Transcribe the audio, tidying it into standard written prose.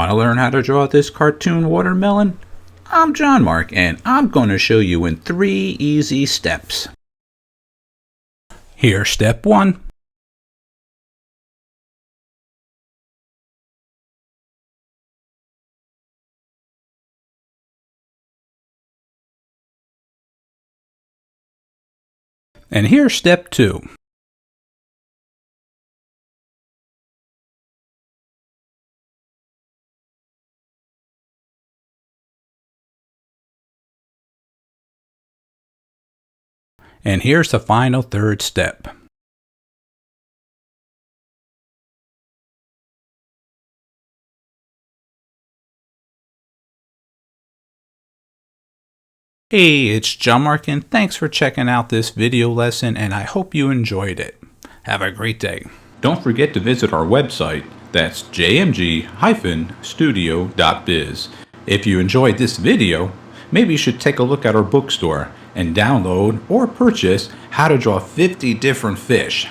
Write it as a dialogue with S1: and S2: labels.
S1: Want to learn how to draw this cartoon watermelon? I'm John-Marc, and I'm going to show you in 3 easy steps. Here's step 1. And here's step 2. And here's the final 3rd step. Hey, it's John-Marc, and thanks for checking out this video lesson, and I hope you enjoyed it. Have a great day. Don't forget to visit our website, that's jmg-studio.biz. If you enjoyed this video, maybe you should take a look at our bookstore and download or purchase How to Draw 50 Different Fish.